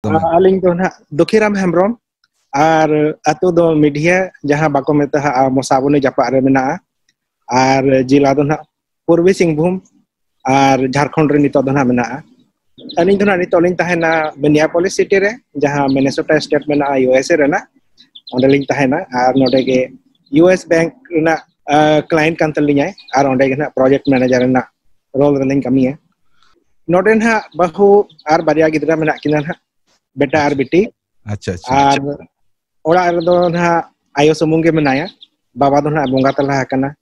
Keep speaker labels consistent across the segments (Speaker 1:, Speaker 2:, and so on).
Speaker 1: Aling do na Dukiram Hemrom ar atu do media jaha bako meta Mosabuni Japak re mena ar jila do na Purbi Singhbhum ar Jharkhand re nito do na mena. Aling do na nito ling tahena Minneapolis city re jaha Minnesota state mena USA rena onde ling tahena ar node ge US Bank rena client kan talinya ar onde ge na project manager rena role rening kami ya. Node na bahu ar baria gidra mena kina na beta ar biti.
Speaker 2: अच्छा
Speaker 1: Ar ora do na ayo sumung ge menaya baba do na bonga tala kana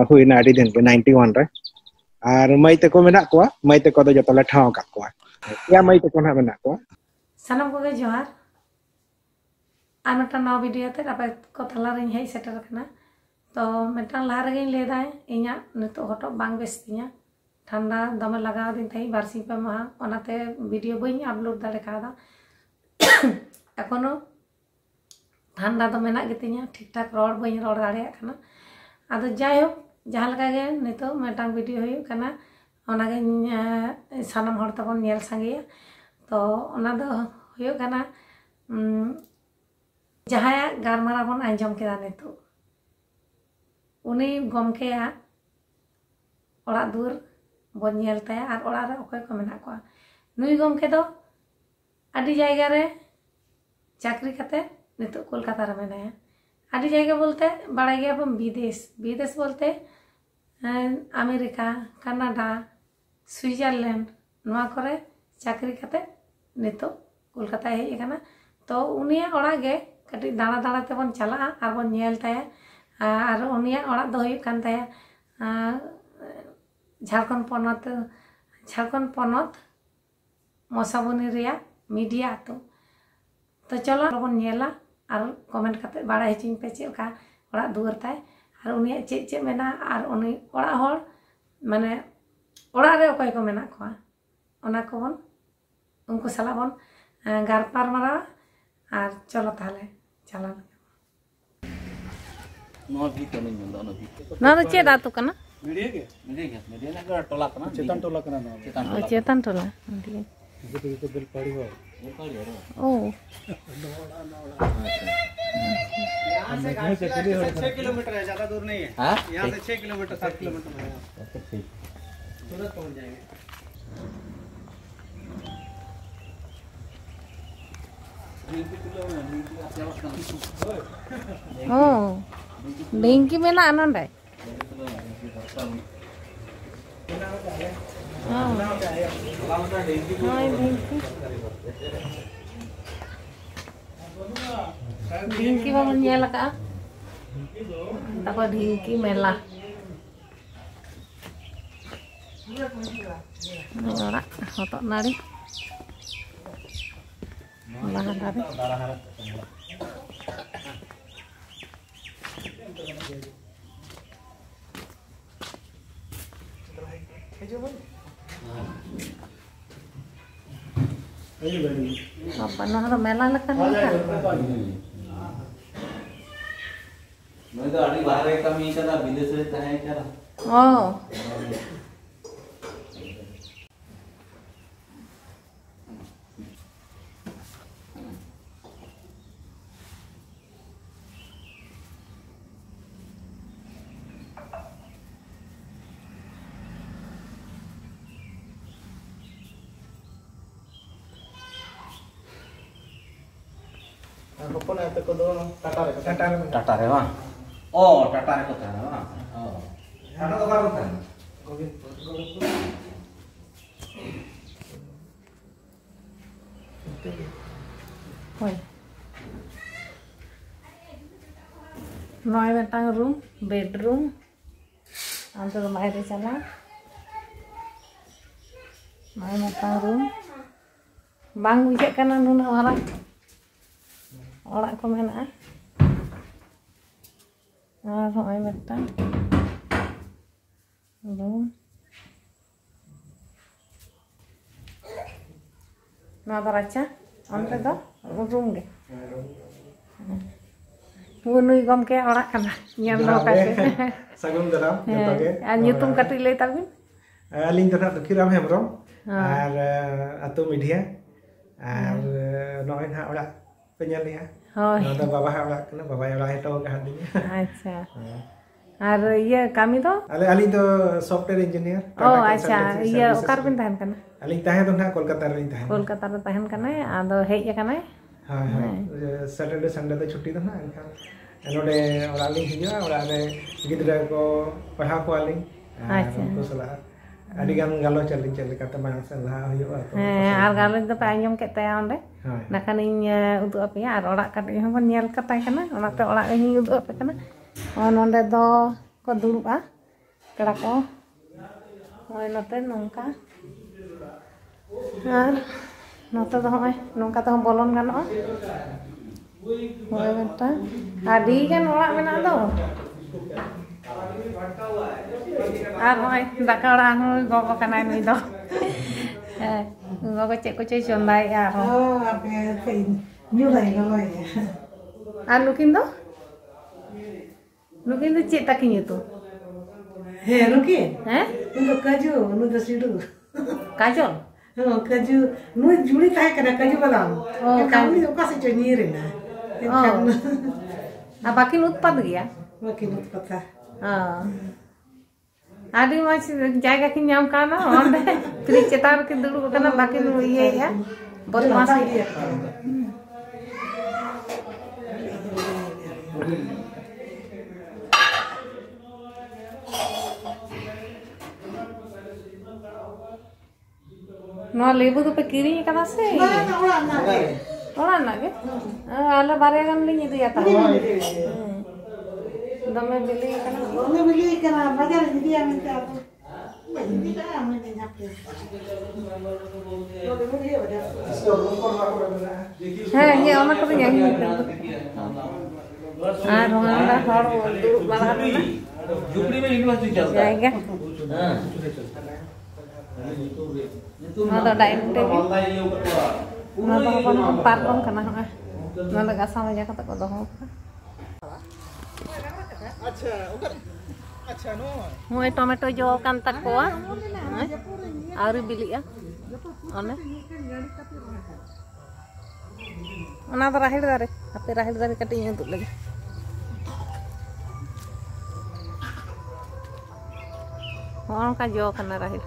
Speaker 1: huina adi din ke 91 re ar mai te ko mena ko mai te ko do joto le thau kat ko ya mai te ko na mena ko
Speaker 3: sanam ko ge johar anata naw video te apa ko thala ring hei setter kana to metang lahar ge le dai inya nito hoto bang bestinya ठंडा दमे लगा दिन थी बारसी पे महा ओनाते video बई upload दाड़े कादा एखोनो ठंडा तो मेना गेतिया ठीक ठाक रोड बई रोड दाड़े खाना आदो जाय हो जहां लगा गे नितो मेटांग वीडियो हुई खाना ओना गे सानम हर तबन नेल संगे तो ओना दो हुयो खाना जहां गारमारा बन आंजम केदा नितो उनी गमकेया ओड़ा दूर बन नेलता और ओड़ा रे ओकय को मेना को नुई गमके दो आदि जायगा रे चाकरी करते नितो कोलकाता रे मेना आदि जायगा बोलते बड़ा गया बम विदेश विदेश बोलते अमेरिका कनाडा स्विट्जरलैंड नवा करे चाकरी करते नितो कोलकाता हे एकाना तो उनिया ओड़ा गे कटी दाना दाना ते बन चला और बन नेलता और उनिया ओड़ा दो हुई कान ताया झारखंड पनत मसाबुनी रिया मीडिया तो चलो बन नेला और कमेंट करते बाड़ा हचिन पे चेका ओड़ा दुआर ताय और उनिया चे मेना और उनी ओड़ा होड़ माने ओड़ा रे ओकय को मेना को ओना को बन उनको सला बन गारपार मारा और चलो ताले चला ना चे दातु कना मीडिया ना टोला कना चेतन टोला कना ना चेतन टोला तो बिल पड़ी हो ओ यहां से 6 किलोमीटर है, ज्यादा दूर नहीं है। यहां से 6 किलोमीटर 7 किलोमीटर है, तुरंत पहुंच जाएंगे। oh Dengki mena anon dai Dengki mau nyela ka tako dengki mela ora hotok nari lahan tadi apa nah mela lekan
Speaker 4: मैं तो अड़ी बाहर एक कमी करा विदेश से तहे करा
Speaker 3: oh
Speaker 1: Hopon ate ko do Tata
Speaker 4: Tata रे वा ओ टाटा रे को था वा ओ टाटा तो बार था
Speaker 3: Hoy. Noy metang room, bedroom. Antar mahir chala. Noy metang room. Bang bijak kana nuna orang. Orang ko mena. Noy metang. Room. Nah baraca. Onte do room ge. Nui gom ke orak kana nyam do ka
Speaker 1: Sagun daram joto ge
Speaker 3: an nyutum kati le tabin
Speaker 1: aling do na Dukiram Hemrom ar atu media Ar noin ha ora penyalnya.
Speaker 3: Hoi.
Speaker 1: Nonton bawah ora kena bawah ora itu kan dia.
Speaker 3: Acha. Ar iya kami to?
Speaker 1: Ali itu software engineer.
Speaker 3: Oh acha, iya okar pun tahan kana.
Speaker 1: Ali tahan tuh na Kolkata rin tahan.
Speaker 3: Kolkata ᱨᱮ ᱛᱟᱦᱮᱱ ᱠᱟᱱᱟᱭ ᱟᱫᱚ ᱦᱮᱡ ᱟᱠᱟᱱᱟᱭ
Speaker 1: हाँ हाँ Saturday Sunday तो छुट्टी तो ना इनका नोडे ओरा लिंग हिजुआ ओरा रे गिद्रा को पढ़ा को आलिंग उनको सलाह आदि गान गालो चलिंग चले kata mang सलाह हुआ तो
Speaker 3: ᱟᱨ ᱜᱟᱞᱚᱪ ᱫᱚ ᱯᱮ ᱟᱸᱡᱚᱢ ᱠᱮᱫ ᱛᱟᱭᱟ ᱚᱸᱰᱮ ᱱᱟᱠᱷᱟᱱᱤᱧ ᱩᱫᱩᱜ ᱟᱯᱮᱭᱟ ᱟᱨ ᱚᱲᱟᱜ ᱠᱟᱹᱴᱤᱡ ᱦᱚᱸᱵᱚᱱ ᱧᱮᱞ ᱠᱟᱛᱟᱭ ᱠᱟᱱᱟ ᱚᱱᱟᱛᱮ ᱚᱲᱟᱜ ᱤᱧ ᱩᱫᱩᱜ ᱟᱯᱮ ᱠᱟᱱᱟ ᱱᱚᱸᱰᱮ ᱫᱚ ᱠᱚ ᱫᱩᱲᱩᱵᱼᱟ ᱯᱮᱲᱟ ᱠᱚ ᱱᱚᱜᱼᱚᱭ ᱱᱚᱛᱮ ᱱᱚᱝᱠᱟ ᱟᱨ nota tuh nongka tuh bolon kan mulai benta adi kan olak menak tuh daka orang gogo kan ini tuh gogo cek kucing sondai ya
Speaker 2: oh apa kain nyulai kalau ya
Speaker 3: nukin tuh cek takinya tuh
Speaker 2: nukin untuk kaju untuk sidu
Speaker 3: kajol
Speaker 2: kaju nu juli tahu karena kaju balam kamu itu kasih jenirin lah
Speaker 3: apa kin utpad ya
Speaker 2: makin utpad
Speaker 3: adi masih jaga kin nyam kana onde tri cetar kin dulu kana bakin iye ya bot masih no lebu tuh pikirin kan sih orang nak ke ala barang kan ini itu ya tahu dame beli kan
Speaker 2: bazar jadi yang minta apa ini kan minta nyapres
Speaker 3: ya orang tuh nyanyi orang dah baru duduk malah
Speaker 4: झुपड़ी में Innova तू चलता
Speaker 3: है क्या
Speaker 4: हां
Speaker 3: nada dain teh nada apa parkong kana nada gasam aja kata ko doh
Speaker 1: अच्छा no
Speaker 3: moy tomato jo kan takwa ari bili ya one ona do rahil dare ape rahil dare katinya untuk lagi orang ka jo kana rahil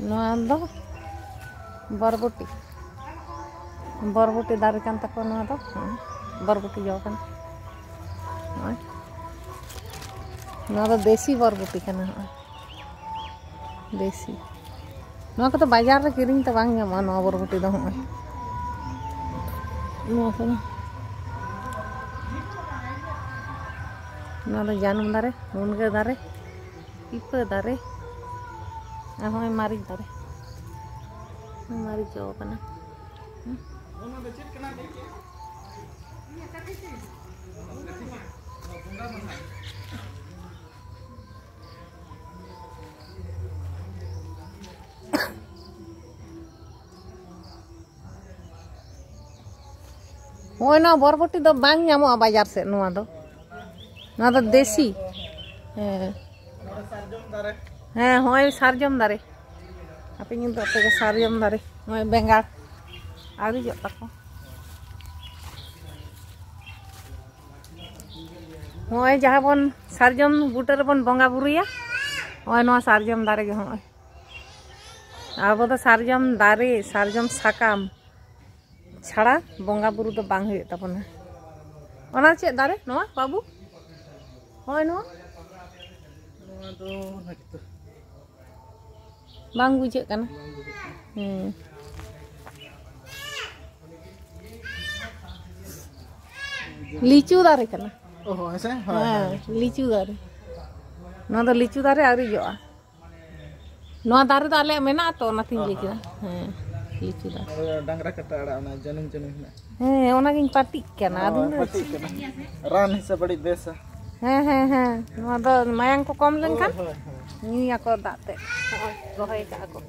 Speaker 3: नोआ दो बरबुटी दारे कान तको नोआ दो बरबुटी जो कान नोआ दो देसी बरबुटी काना देसी नोआ को तो बाजार रे किरिंग तो बांग ᱧᱟᱢᱚᱜᱼᱟ नोआ बरबुटी दो नोआ को नोआ दो जानम दारे मुनगे दारे पिपा दारे ahoy mari dare mari jo kana ona de chit kana de iya tapi sih hoy na borboti do bang nyamo bajar se noa do desi ᱦᱮᱸ ᱦᱚᱸᱜᱼᱚᱭ ᱥᱟᱨᱡᱚᱢ ᱫᱟᱨᱮ ᱟᱯᱮ ᱧᱮᱞ ᱫᱚ ᱟᱯᱮ ᱥᱟᱨᱡᱚᱢ ᱫᱟᱨᱮ ᱱᱚᱜᱼᱚᱭ ᱵᱮᱸᱜᱟᱲ ᱟᱹᱣᱨᱤ ᱡᱚᱜ ᱛᱟᱠᱚ ᱱᱚᱜᱼᱚᱭ ᱡᱟᱦᱟᱸ ᱵᱚᱱ ᱥᱟᱨᱡᱚᱢ ᱵᱩᱴᱟᱹ ᱨᱮᱵᱚᱱ ᱵᱚᱸᱜᱟ ᱵᱩᱨᱩᱭᱟ ᱱᱚᱜᱼᱚᱭ ᱱᱚᱣᱟ ᱥᱟᱨᱡᱚᱢ ᱫᱟᱨᱮ ᱜᱮ ᱦᱚᱸᱜᱼᱚᱭ ᱟᱵᱚ ᱫᱚ ᱥᱟᱨᱡᱚᱢ ᱫᱟᱨᱮ ᱥᱟᱨᱡᱚᱢ ᱥᱟᱠᱟᱢ ᱪᱷᱟᱲᱟ ᱵᱚᱸᱜᱟ ᱵᱩᱨᱩ ᱫᱚ ᱵᱟᱝ ᱦᱩᱭᱩᱜ ᱛᱟᱵᱚᱱᱟ ᱚᱱᱟ ᱪᱮᱫ ᱫᱟᱨᱮ ᱱᱚᱣᱟ ᱵᱟᱵᱩ ᱦᱚᱸᱜᱼᱚᱭ ᱱᱚᱣᱟ bang bujek kan licu dare kana
Speaker 1: oh ऐसा
Speaker 3: licu dare no do licu dare ari joa no dare do ale mena to nathing licu licu dare
Speaker 1: dangra kata ada ona janum
Speaker 3: ona gin patik kana adu
Speaker 1: patik kana ran hisa badi besa
Speaker 3: nua do mayang ko kom len kan ni ako date rohay ka ako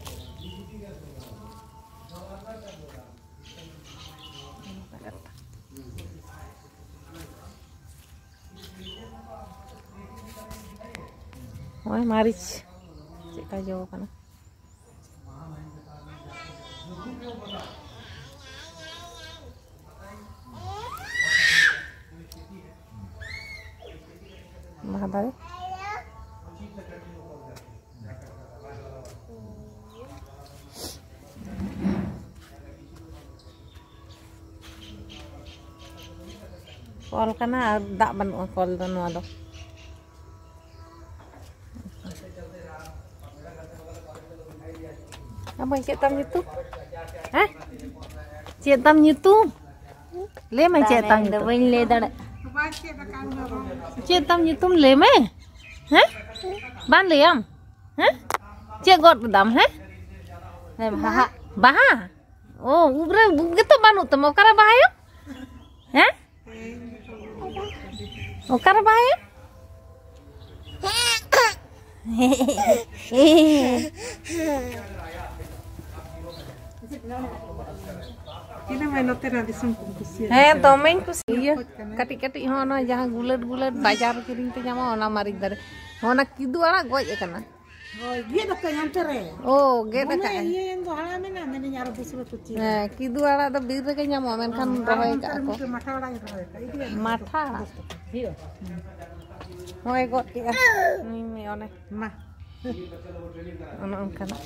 Speaker 3: Oi maric cek leka jo kana. Mahadari. Kol kana dak banuh kol do no do. Apa cik tam YouTube? Hah? Cik tam YouTube? Le mai cik tam YouTube. Win le dad. Cik tam YouTube le mai? Hah? Ban le am? Hah? Cik got dam hah? Baha. Baha. Oh, ubre gitu banu temo kara bahaya? Hah? Okara bahaya?
Speaker 2: Kina main notera disum kusi.
Speaker 3: To main kusi iya. Kati-kati hono jaha gulet-gulet bazar kiring te nyama ona mari dare. Ona kidu ala goj ekana.
Speaker 2: Oh, dia dak yang tere.
Speaker 3: Oh, ge dak.
Speaker 2: Iya yang do hala mena mena nyaro busru kuci.
Speaker 3: Kidu ala da bir ke nyama men kan rohoy ka ko.
Speaker 2: Mata ala rohoy ka.
Speaker 3: Mata. Iya. Hoy goj ya. Ni me ona.
Speaker 2: Mah.
Speaker 3: Ona kana.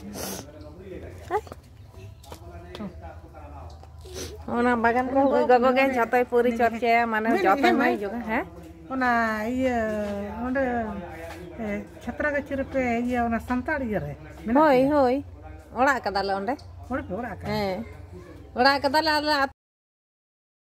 Speaker 3: Ona bagan ko gogo gen jatoi puri chorche mane jatoi mai juga ha.
Speaker 2: Ona iya onde chhatra gachir pe iya ona santali re.
Speaker 3: Hoi hoi. Ora kadale onde.
Speaker 2: Ora ka.
Speaker 3: Ora kadale